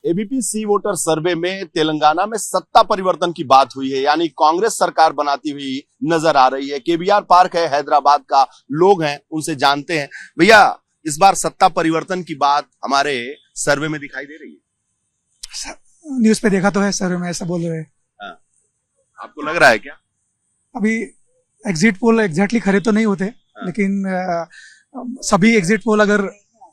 ABP सी voter सर्वे में तेलंगाना में सत्ता परिवर्तन की बात हुई है, यानी कांग्रेस सरकार बनाती हुई नजर आ रही है। केबीआर पार्क है हैदराबाद का, लोग हैं उनसे जानते हैं। भैया, इस बार सत्ता परिवर्तन की बात हमारे सर्वे में दिखाई दे रही है? न्यूज पे देखा तो है, सर्वे में ऐसा बोल रहे हैं। हाँ। आपको लग रहा है क्या? अभी एग्जिट पोल एग्जैक्टली खरे तो नहीं होते, लेकिन सभी एग्जिट पोल अगर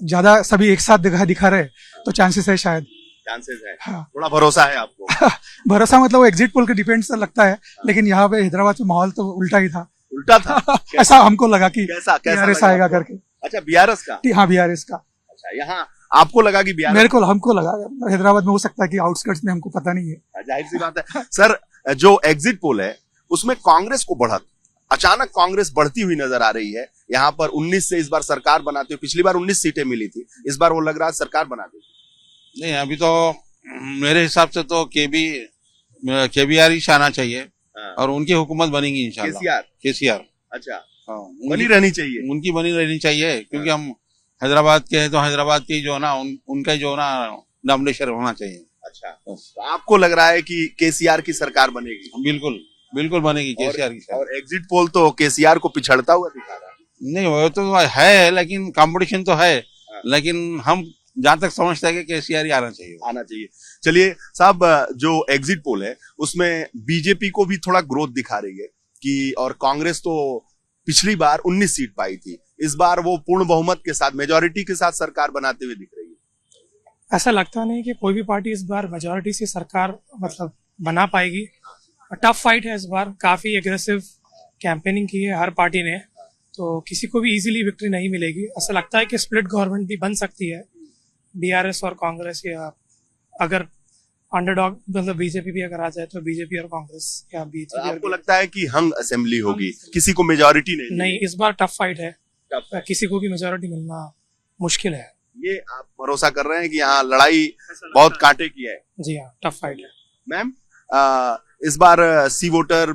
ज्यादा सभी एक साथ दिखा रहे तो चांसेस है, शायद चांसेस है। हाँ। थोड़ा भरोसा है आपको? भरोसा मतलब वो एग्जिट पोल के डिपेंड से लगता है, लेकिन यहाँ पे हैदराबाद में माहौल तो उल्टा ही था। उल्टा था? ऐसा हमको लगा कि कैसा बीआरएस आएगा करके। अच्छा, बीआरएस का? हाँ, बीआरएस का। अच्छा, यहाँ आपको लगा कि बीआरएस? मेरे को हमको लगा, हैदराबाद में हो सकता है कि आउटस्कर्ट्स में, हमको पता नहीं है। जाहिर सी बात है। सर, जो एग्जिट पोल है उसमें कांग्रेस को बढ़त, अचानक कांग्रेस बढ़ती हुई नजर आ रही है। यहाँ पर 19 से इस बार सरकार बनाते हुए, पिछली बार 19 सीटें मिली थी, इस बार वो लग रहा है सरकार बना देगी। नहीं, अभी तो मेरे हिसाब से तो केबीआर ही आना चाहिए। हाँ। और उनकी हुकूमत बनेगी इंशाल्लाह। केसीआर। अच्छा, हाँ, बनी रहनी चाहिए। उनकी बनी रहनी चाहिए, क्योंकि हम हैदराबाद के हैं तो हैदराबाद की जो है ना, उनका जो है ना नॉमिनेशन होना चाहिए। अच्छा, तो आपको लग रहा है कि केसीआर की सरकार बनेगी? बिल्कुल बिल्कुल बनेगी केसीआर की सरकार। और एग्जिट पोल तो केसीआर को पिछड़ता हुआ दिखा रहा है। नहीं, वो तो है, लेकिन कंपटीशन तो है। लेकिन हम जहां तक समझते हैं कि केसीआर ही आना चाहिए। चलिए साहब, जो एग्जिट पोल है उसमें बीजेपी को भी थोड़ा ग्रोथ दिखा रही है कि, और कांग्रेस तो पिछली बार 19 सीट पाई थी, इस बार वो पूर्ण बहुमत के साथ, मेजोरिटी के साथ सरकार बनाते हुए दिख रही है। ऐसा लगता नहीं कि कोई भी पार्टी इस बार मेजोरिटी से सरकार मतलब बना पाएगी। टफ फाइट है इस बार, काफी एग्रेसिव कैंपेनिंग की है हर पार्टी ने, तो किसी को भी इजीली विक्ट्री नहीं मिलेगी। ऐसा लगता है कि स्प्लिट गवर्नमेंट भी बन सकती है, बीआरएस और कांग्रेस, या अगर अंडरडॉग मतलब बीजेपी भी अगर आ जाए तो बीजेपी और कांग्रेस या बीजेपी। आपको लगता है कि हंग असेंबली होगी, किसी को मेजोरिटी नहीं? इस बार टफ फाइट है, किसी को भी मेजोरिटी मिलना मुश्किल है। ये आप भरोसा कर रहे हैं कि यहाँ लड़ाई बहुत कांटे की है? जी हाँ, टफ फाइट है। मैम, इस बार सी वोटर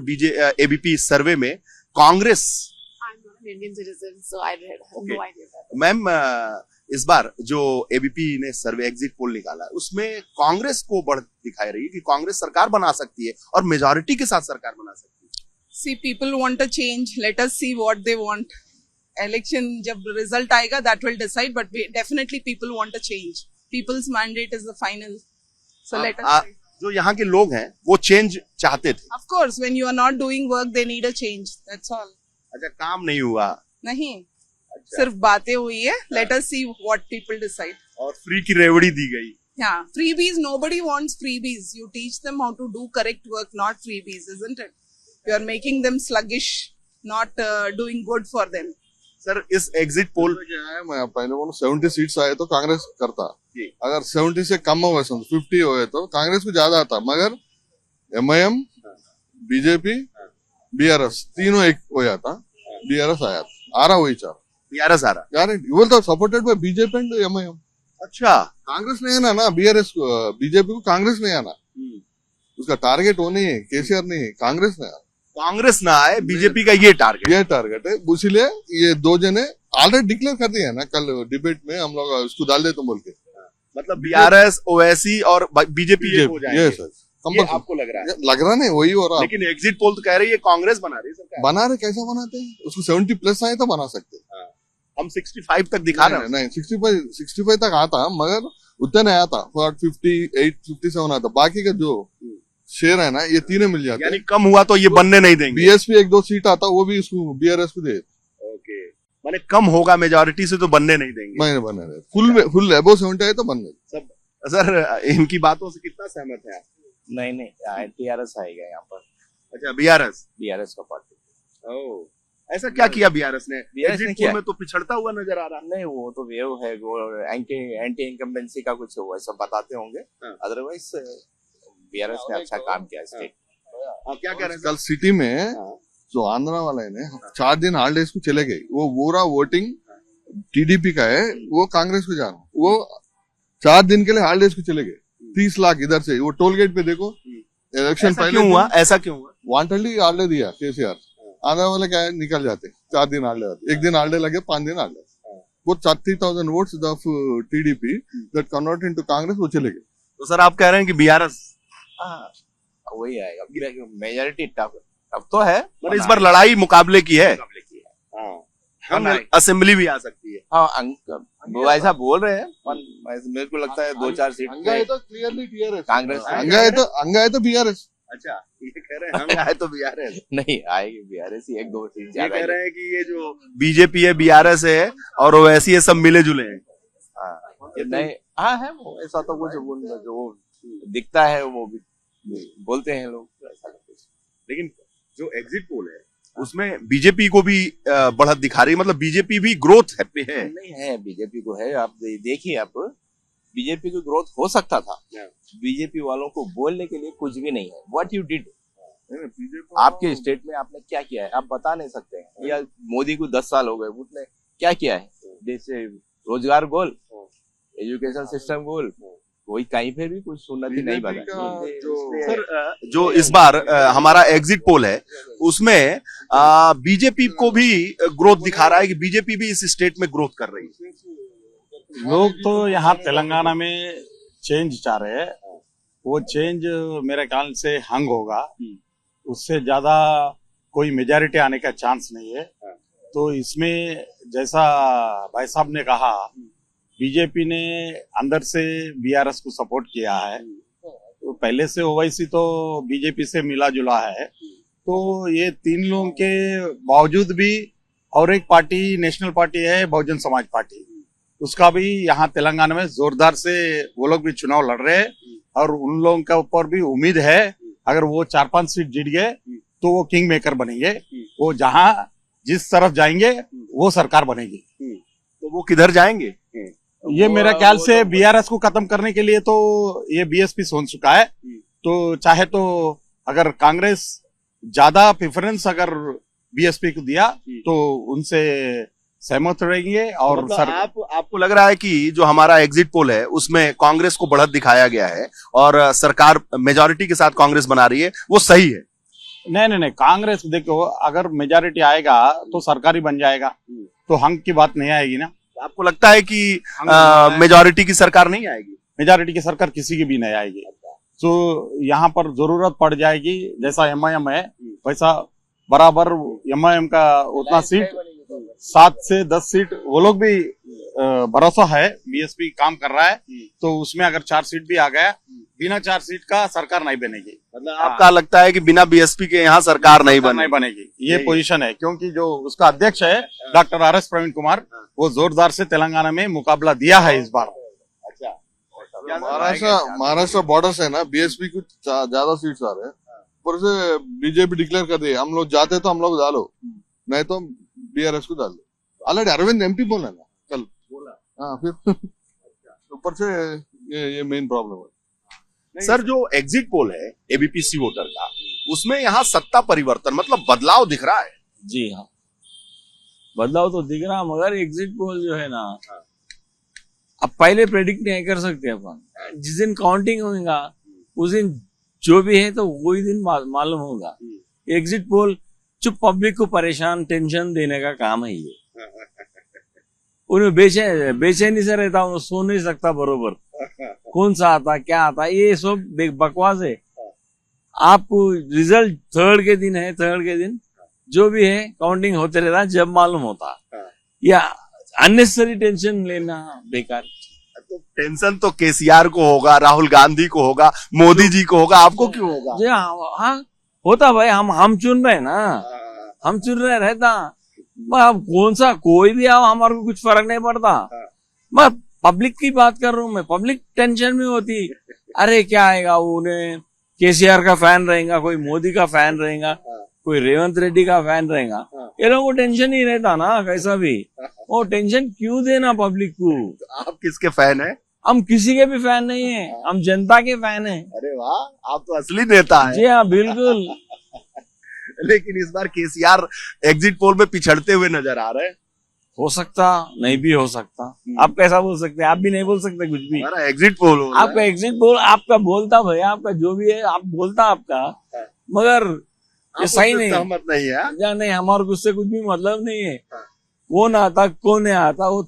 एबीपी सर्वे में Congress, Indian citizen, so I have no idea about that. Ma'am, इस बार जो एबीपी ने सर्वे एग्जिट पोल निकाला उसमें कांग्रेस को बढ़ दिखाई रही है कि कांग्रेस सरकार बना सकती है और मेजोरिटी के साथ सरकार बना सकती है। See, people want a change. Let us see what they want. Election जब result आएगा, that will decide. But definitely people want a change. People's mandate is the final. So let us see. जो यहाँ के लोग हैं वो change चाहते थे। Of course, when you are not doing work, they need a change. That's all. अच्छा, काम नहीं हुआ? नहीं, अच्छा। सिर्फ बातें हुई है। Let us see what people decide. और फ्री की रेवड़ी दी गई। Yeah, freebies. Nobody wants freebies. You teach them how to do correct work, not freebies, isn't it? You are making them sluggish, not doing good for them. Sir, इस exit poll क्या है, मैं पहले बोलूं 70 seats आए तो कांग्रेस करता। जी। अगर 70 से कम हो 50 हो तो कांग्रेस को ज्यादा आता, मगर एमआईएम, बीजेपी, बीआरएस तीनों एक हो जाता। बीआरएस आया, आ रहा वही चार, बीआरएस आ रहा। गारंटी वो तो supported by BJP and MIM. अच्छा, कांग्रेस नहीं आना ना, बीआरएस को, बीजेपी को कांग्रेस नहीं आना। उसका टारगेट वो नहीं है, केसीआर नहीं है, कांग्रेस नहीं आना। कांग्रेस ना आए, बीजेपी का ये टारगेट है। इसीलिए ये दो जने ऑलरेडी डिक्लेयर कर दिया ना, कल डिबेट में हम लोग उसको डाल दे तो बोल के, मतलब बीआरएस, ओवैसी और बीजेपी एक हो जाएंगे। ये सर, ये आपको लग रहा है? लग रहा नहीं, वही हो रहा। लेकिन एग्जिट पोल तो कह रही है कांग्रेस बना रही है सरकार। बना रहे, कैसा बनाते हैं? उसको 70 प्लस आए तो बना सकते हैं। हम 65 तक दिखा रहे हैं। नहीं, 65 तक आता, मगर उतना नहीं आता। 58, 57 आता। बाकी का जो शेयर है ना, ये तीनों मिल जाते हैं। यानी कम हुआ तो ये बनने नहीं देंगे। बीएसपी 1-2 सीट आता, वो भी उसको बीआरएस को दे। ओके, माने कम होगा मेजोरिटी से तो बनने नहीं देंगे। नहीं बने रहे, फुल अबव 70 आए तो बनने। सब सर, इनकी बातों से कितना सहमत है आप? नहीं, टीआरएस आएगा यहाँ पर। अच्छा, बीआरएस का पार्टी। ओह, ऐसा क्या किया बीआरएस ने? बीआरएस ने किया में तो पिछड़ता हुआ नजर आ रहा। नहीं, वो तो वेव है, वो एंटी इनकम्बेंसी का कुछ वैसा बताते होंगे। अदरवाइज बीआरएस ने अच्छा काम किया स्टेट। क्या कह रहे हैं? कल सिटी में जो आंध्रा वाले ने 4 दिन हॉलिडेज को चले गए, वो पूरा वोटिंग टीडीपी का है, वो कांग्रेस को जाना। वो 4 दिन के लिए हॉलिडेज को चले गए। 30 लाख इधर से, वो टोल गेट पे देखो, इलेक्शन पहले क्यों हुआ? ऐसा क्यों हुआ? वांटेडली हॉलिडे दिया केसीआर। आंध्रा वाले क्या है, निकल जाते 4 दिन हॉलिडे, 1 दिन हॉलिडे लगे, 5 दिन हॉलिडे। वो 30,000 votes of TDP that convert into Congress, वो चले गए। तो सर आप कह रहे हैं कि बीआरएस, हाँ, वही आएगा मेजोरिटी। टफ टफ तो है, मतलब इस बार लड़ाई मुकाबले की है। मुकाबले की है। हाँ, असेंबली भी आ सकती है। हाँ, वो ऐसा बोल रहे हैं, पर मेरे को लगता है 2-4 सीट हंगा है तो क्लियरली टीआरएस, कांग्रेस हंगा है तो बीआरएस। अच्छा, ये कह रहे हैं हम आए तो बीआरएस, नहीं आएगी बीआरएस ही 1-2 सीट ये ज्यादा। कह रहे हैं कि ये जो बीजेपी है, बीआरएस है और ओवैसी है, सब मिले जुले हैं। हाँ, नहीं, हाँ है वो, ऐसा तो कुछ जो दिखता है वो भी बोलते हैं लोग, ऐसा कुछ। लेकिन जो एग्जिट पोल है उसमें बीजेपी को भी बढ़त दिखा रही है, मतलब बीजेपी भी ग्रोथ है पे है। नहीं है, बीजेपी को है। आप देखिए, आप बीजेपी की ग्रोथ हो सकता था। बीजेपी वालों को बोलने के लिए कुछ भी नहीं है। व्हाट यू डिड, आपके स्टेट में आपने क्या किया है आप बता नहीं सकते हैं। या मोदी को 10 साल हो गए, उसने क्या किया है देश से? रोजगार गोल, एजुकेशन सिस्टम गोल, कोई कहीं पे भी कुछ उन्नति नहीं बना। सर जो इस बार हमारा एग्जिट पोल है उसमें बीजेपी को भी ग्रोथ दिखा रहा है कि बीजेपी भी इस स्टेट में ग्रोथ कर रही है। लोग तो यहाँ तेलंगाना में चेंज चाह रहे हैं, वो चेंज मेरे ख्याल से हंग होगा, उससे ज्यादा कोई मेजॉरिटी आने का चांस नहीं है। तो इसमें जैसा भाई साहब ने कहा, बीजेपी ने अंदर से बीआरएस को सपोर्ट किया है, तो पहले से ओवैसी तो बीजेपी से मिला जुला है, तो ये 3 लोगों के बावजूद भी, और एक पार्टी नेशनल पार्टी है बहुजन समाज पार्टी, उसका भी यहाँ तेलंगाना में जोरदार से वो लोग भी चुनाव लड़ रहे हैं, और उन लोगों के ऊपर भी उम्मीद है अगर वो 4-5 सीट जीत गए तो वो किंग मेकर बनेंगे। वो जहाँ जिस तरफ जाएंगे वो सरकार बनेगी। तो वो किधर जाएंगे? ये मेरा ख्याल से बीआरएस को खत्म करने के लिए तो ये बीएसपी सोच चुका है। तो चाहे तो अगर कांग्रेस ज्यादा प्रेफरेंस अगर बीएसपी को दिया तो उनसे सहमत रहेंगे। और मतलब आपको लग रहा है कि जो हमारा एग्जिट पोल है उसमें कांग्रेस को बढ़त दिखाया गया है और सरकार मेजॉरिटी के साथ कांग्रेस बना रही है, वो सही है? नहीं, कांग्रेस देखो, अगर मेजॉरिटी आएगा तो सरकार ही बन जाएगा, तो हंग की बात नहीं आएगी ना। आपको लगता है कि मेजॉरिटी की सरकार नहीं आएगी? मेजॉरिटी की सरकार किसी की भी नहीं आएगी। तो यहाँ पर जरूरत पड़ जाएगी, जैसा एमआईएम है वैसा बराबर एमआईएम का उतना सीट, 7 से 10 सीट वो लोग भी भरोसा है बीएसपी काम कर रहा है, तो उसमें अगर 4 सीट भी आ गया, बिना 4 सीट का सरकार नहीं बनेगी। मतलब आपका लगता है कि बिना बीएसपी के यहाँ सरकार नहीं बनेगी, ये पोजीशन है। क्योंकि जो उसका अध्यक्ष है डॉक्टर आर.एस. प्रवीण कुमार, वो जोरदार से तेलंगाना में मुकाबला दिया है इस बार। महाराष्ट्र बॉर्डर से ना बीएसपी को ज्यादा सीट्स आ रहे हैं, पर से बीजेपी डिक्लेयर कर दी हम लोग जाते तो हम लोग डालो, नहीं तो बीआरएस को डाल दो। ऑलरेडी अरविंद एमपी बोला ना कल, हाँ, फिर ऊपर से ये मेन प्रॉब्लम है। सर जो एग्जिट पोल है एबीपीसी वोटर का, उसमें यहाँ सत्ता परिवर्तन मतलब बदलाव दिख रहा है। जी हाँ, बदलाव तो दिख रहा, मगर एग्जिट पोल जो है ना, अब पहले प्रेडिक्ट नहीं कर सकते अपन। जिस दिन काउंटिंग होगा उस दिन जो भी है तो वही दिन मालूम होगा। एग्जिट पोल चुप पब्लिक को परेशान टेंशन देने का काम है ये। उन्हें बेचैनी से रहता हूँ, सो नहीं सकता बरोबर, कौन सा आता क्या आता, ये सब बकवास है। आपको रिजल्ट थर्ड के दिन जो भी है काउंटिंग होते रहता, जब मालूम होता। या अननेसेसरी टेंशन लेना बेकार। तो टेंशन तो केसीआर को होगा, राहुल गांधी को होगा, मोदी जी को होगा, आपको क्यों होगा? जी हाँ होता भाई, हम चुन रहे ना, हम चुन रहे रहता। अब कौन सा कोई भी आओ हमारे को कुछ फर्क नहीं पड़ता। मैं पब्लिक की बात कर रहा हूँ, मैं पब्लिक टेंशन में होती, अरे क्या आएगा, उन्हें केसीआर का फैन रहेगा, कोई मोदी का फैन रहेगा, कोई रेवंत रेड्डी का फैन रहेगा, ये लोगों को टेंशन ही रहता ना कैसा भी। वो टेंशन क्यों देना पब्लिक को? आप किसके फैन हैं? हम किसी के भी फैन नहीं है, हम जनता के फैन हैं। अरे वाह, आप तो असली नेता हैं। जी हाँ, बिल्कुल। लेकिन इस बार केसीआर एग्जिट पोल में पिछड़ते हुए नजर आ रहे हैं। हो सकता, नहीं भी हो सकता। आप कैसा बोल सकते हैं? आप भी नहीं बोल सकते कुछ भी। हमारा एग्जिट पोल हो, आपका एग्जिट पोल आपका बोलता भैया, आपका जो भी है आप बोलता आपका, मगर ये सही नहीं है। सहमत नहीं है? या नहीं, हमारे उससे कुछ भी मतलब नहीं है। कौन आता कौन नहीं आता वो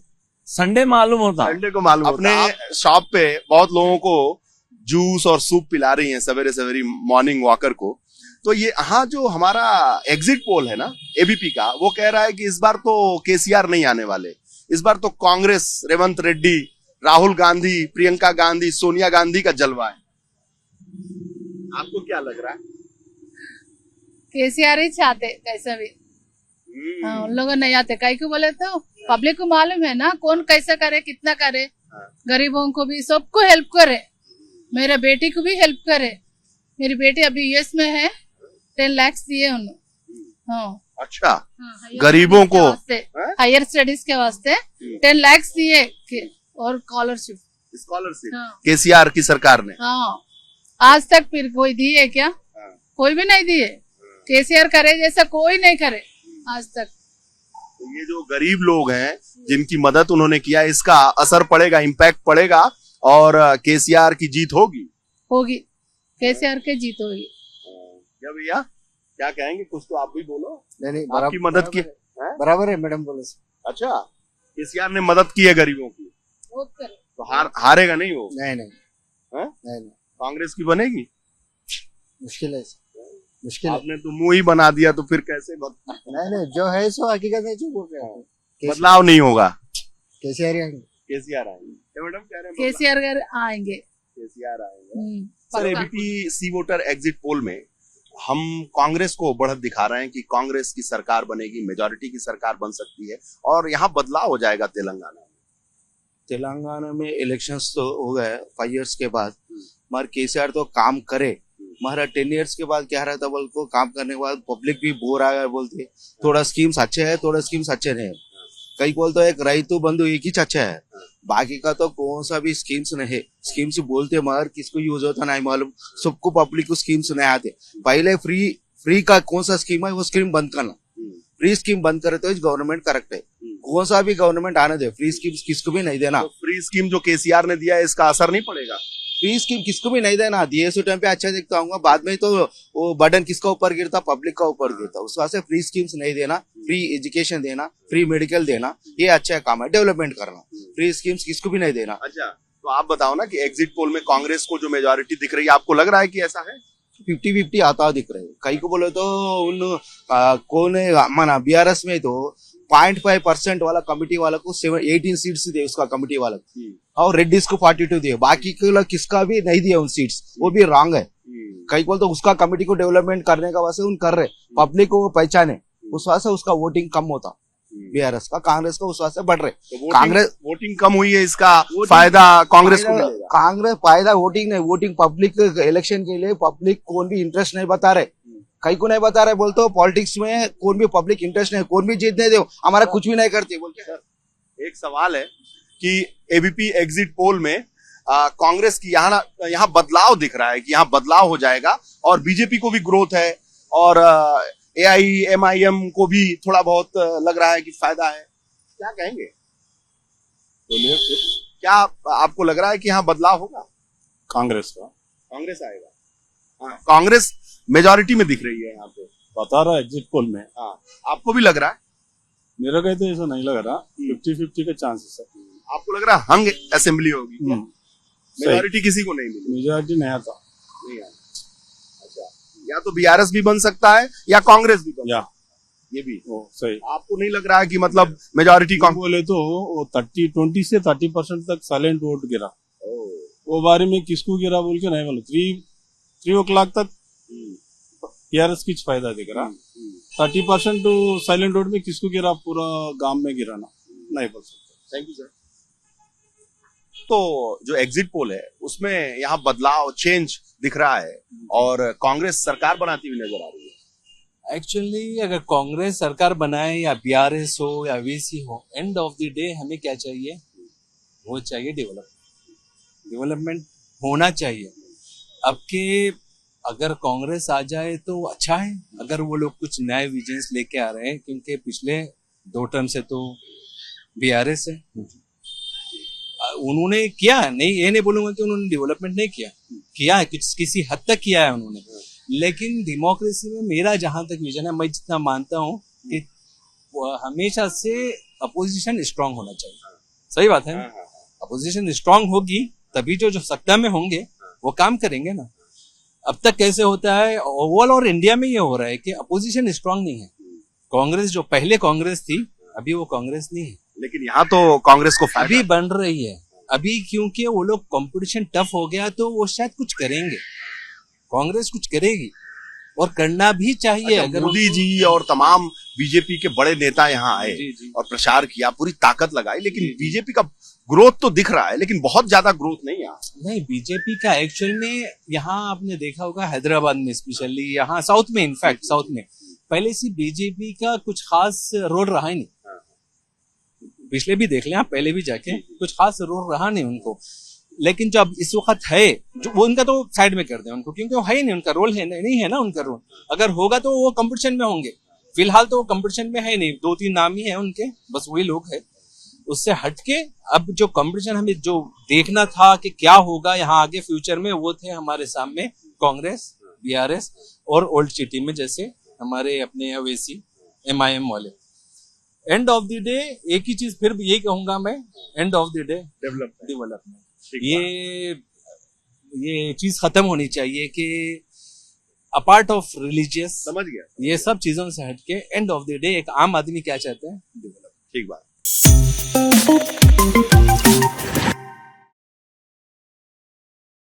संडे मालूम होता। संडे को मालूम। अपने शॉप पे बहुत लोगों को जूस और सूप पिला रही हैं सवेरे सवेरे मॉर्निंग वॉकर को। तो ये यहाँ जो हमारा एग्जिट पोल है ना एबीपी का, वो कह रहा है कि इस बार तो केसीआर नहीं आने वाले, इस बार तो कांग्रेस, रेवंत रेड्डी, राहुल गांधी, प्रियंका गांधी, सोनिया गांधी का जलवा है। आपको क्या लग रहा है? केसीआर ही चाहते कैसे भी। हाँ, उन लोग नहीं आते, कई को बोले तो पब्लिक को मालूम है ना कौन कैसे करे, कितना करे। गरीबों को भी सबको हेल्प करे, मेरे बेटी को भी हेल्प करे। मेरी बेटी अभी यूएस में है, 10 लाख दिए उन्होंने। हाँ, अच्छा, हाँ, गरीबों को हायर स्टडीज के वास्ते 10 लाख दिए और स्कॉलरशिप स्कॉलरशिप केसीआर की सरकार ने। हाँ, आज तक फिर कोई दिए क्या? कोई भी नहीं दिए। केसीआर करे जैसा कोई नहीं करे आज तक। तो ये जो गरीब लोग हैं जिनकी मदद उन्होंने किया, इसका असर पड़ेगा, इम्पैक्ट पड़ेगा और केसीआर की जीत होगी। होगी, केसीआर की जीत होगी। क्या भैया क्या कहेंगे? कुछ तो आप भी बोलो। नहीं, आपकी मदद की बराबर है मैडम बोले। अच्छा, केसीआर ने मदद की है गरीबों की, बहुत करे। तो हारेगा नहीं वो? नहीं नहीं, कांग्रेस की बनेगी? मुश्किल है, मुश्किल है। आपने तो मुंह ही बना दिया, तो फिर कैसे नहीं, जो है सो हकीकत है, जो बोल रहे हैं। बदलाव नहीं होगा? केसीआर आएंगे, केसीआर आएंगे मैडम, कह रहे हैं केसीआर आएंगे। केसीआर आएंगे। सर, एबीपी सी वोटर एग्जिट पोल में हम कांग्रेस को बढ़त दिखा रहे हैं कि कांग्रेस की सरकार बनेगी, मेजॉरिटी की सरकार बन सकती है और यहाँ बदलाव हो जाएगा तेलंगाना में। तेलंगाना में इलेक्शंस तो हो गए 5 इयर्स के बाद, मगर केसीआर तो काम करे। हमारा 10 इयर्स के बाद क्या रहा था, बोल को काम करने के बाद पब्लिक भी बोर आ गया, बोलते थोड़ा स्कीम्स अच्छे है, थोड़ा स्कीम्स अच्छे नहीं है। कई बोल तो एक रईतु बंधु एक ही अच्छा है, बाकी का तो कौन सा भी स्कीम्स नहीं है। स्कीम्स बोलते मगर किसको यूज होता नहीं मालूम, सबको पब्लिक को स्कीम्स नहीं आते। पहले फ्री का कौन सा स्कीम है वो स्कीम बंद करना, फ्री स्कीम बंद करे तो गवर्नमेंट करेक्ट है। कौन सा भी गवर्नमेंट आने दे, फ्री स्कीम किसको भी नहीं देना। तो फ्री स्कीम जो केसीआर ने दिया है, इसका असर नहीं पड़ेगा? फ्री स्कीम किसको भी नहीं देना, दिए उस टाइम पे अच्छा दिखता हूँ, बाद में तो वो बर्डन किसका ऊपर गिरता, पब्लिक का ऊपर गिरता। उस वजह से फ्री स्कीम्स नहीं देना, फ्री एजुकेशन देना, फ्री मेडिकल देना, ये अच्छा काम है, डेवलपमेंट करना। फ्री स्कीम्स किसको भी नहीं देना। अच्छा, तो आप बताओ ना कि एग्जिट पोल में कांग्रेस को जो मेजॉरिटी दिख रही है, आपको लग रहा है कि ऐसा है? 50-50 आता दिख रहे हैं। कई को बोले तो उन कौन है माना बीआरएस में तो 0.5% वाला कमिटी वाला को 18 सीट्स दिए उसका कमिटी वाला को, और रेड्डीज को 42 दिए, बाकी को किसका भी नहीं दिया उन सीट्स, वो भी रॉन्ग है। कई को तो उसका कमिटी को डेवलपमेंट करने का वैसे उन कर रहे, पब्लिक को पहचाने, उस वजह से उसका वोटिंग कम होता बीआरएस का, कांग्रेस का उस वजह से बढ़ रहे। तो कांग्रेस वोटिंग कम हुई है, इसका फायदा कांग्रेस को मिलेगा? कांग्रेस फायदा वोटिंग नहीं, वोटिंग पब्लिक इलेक्शन के लिए पब्लिक कौन भी इंटरेस्ट नहीं बता रहे, कई को नहीं बता रहे। बोलते हो पॉलिटिक्स में कौन भी पब्लिक इंटरेस्ट नहीं, कौन भी जीतने दो, हमारा कुछ भी नहीं करते बोल के। एक सवाल है कि एबीपी एग्जिट पोल में कांग्रेस की यहाँ बदलाव दिख रहा है कि यहाँ बदलाव हो जाएगा और बीजेपी को भी ग्रोथ है और एआईएमआईएम को भी थोड़ा बहुत लग रहा है कि फायदा है। क्या कहेंगे? बोलिए, क्या आपको लग रहा है कि यहाँ बदलाव होगा? कांग्रेस का कांग्रेस आएगा? हाँ, कांग्रेस मेजॉरिटी में दिख रही है यहाँ पे, बता रहा एग्जिट पोल में। हाँ, आपको भी लग रहा है? मेरा कहते ऐसा नहीं लग रहा, 50-50 के चांसेस है। आपको लग रहा है हंग असेंबली होगी? मेजॉरिटी किसी को नहीं मिली? मेजॉरिटी नहीं आता, नहीं आता। अच्छा, या तो बीआरएस भी बन सकता है या कांग्रेस भी बन सकता है, ये भी सही। आपको नहीं लग रहा है कि मतलब मेजॉरिटी कांग्रेस? बोले तो वो 20 से 30% तक साइलेंट वोट गिरा, वो बारे में किसको गिरा बोल के नहीं मालूम। 3 o'clock तक बीआरएस की फायदा दिख रहा, 30% साइलेंट वोट में किसको गिरा, पूरा गांव में गिराना नहीं बोल सकते। Thank you sir. तो जो एग्जिट पोल है उसमें यहाँ बदलाव, चेंज दिख रहा है और कांग्रेस सरकार बनाती हुई नजर आ रही है। एक्चुअली अगर कांग्रेस सरकार बनाए या बीआरएस हो या वीसी हो, एंड ऑफ द डे हमें क्या चाहिए, वो चाहिए डेवलपमेंट होना चाहिए। अब के अगर कांग्रेस आ जाए तो अच्छा है, अगर वो लोग कुछ नए विजन्स लेके आ रहे हैं, क्योंकि पिछले 2 टर्म से तो बीआरएस है, उन्होंने किया नहीं, ये नहीं बोलूंगा कि उन्होंने डेवलपमेंट नहीं किया है, किसी हद तक किया है उन्होंने, लेकिन डेमोक्रेसी में मेरा जहां तक विजन है, मैं जितना मानता हूं कि हमेशा से अपोजिशन स्ट्रांग होना चाहिए। सही बात है ना? अपोजिशन स्ट्रांग होगी तभी जो सत्ता में होंगे वो काम करेंगे ना। अब तक कैसे होता है ओवरऑल और इंडिया में ये हो रहा है कि अपोजिशन स्ट्रांग नहीं है। कांग्रेस जो पहले कांग्रेस थी अभी वो कांग्रेस नहीं है, लेकिन यहाँ तो कांग्रेस को अभी बन रही है। अभी क्योंकि वो लोग कंपटीशन टफ हो गया तो वो शायद कुछ करेंगे, कांग्रेस कुछ करेगी और करना भी चाहिए। अगर मोदी जी और तमाम बीजेपी के बड़े नेता यहाँ आए जी, जी। और प्रचार किया, पूरी ताकत लगाई, लेकिन बीजेपी का ग्रोथ तो दिख रहा है, लेकिन बहुत ज्यादा ग्रोथ नहीं यहाँ। नहीं, बीजेपी का एक्चुअल में यहाँ आपने देखा होगा हैदराबाद में, स्पेशली यहाँ साउथ में, इनफैक्ट साउथ में पहले से बीजेपी का कुछ खास रोल रहा ही नहीं। पिछले भी देख लें आप, पहले भी जाके कुछ खास रोल रहा नहीं उनको। लेकिन जो अब इस वक्त है जो वो उनका तो साइड में कर दें उनको, क्योंकि वो है ही नहीं, उनका रोल है नहीं है ना उनका रोल। अगर होगा तो वो कंपटीशन में होंगे, फिलहाल तो वो कंपटीशन में है नहीं, 2-3 नाम ही है उनके, बस वही लोग है। उससे हटके अब जो कंपटीशन हमें जो देखना था कि क्या होगा यहाँ आगे फ्यूचर में, वो थे हमारे सामने कांग्रेस, बीआरएस और ओल्ड सिटी में जैसे हमारे अपने अवेसी MIM वाले। एंड ऑफ द डे एक ही चीज फिर यही कहूंगा मैं, end of the day development. ये चीज खत्म होनी चाहिए कि अपार्ट ऑफ रिलीजियस, समझ गया, ये सब चीजों से हटके एंड ऑफ द डे एक आम आदमी क्या चाहते हैं, डेवलप। ठीक बात।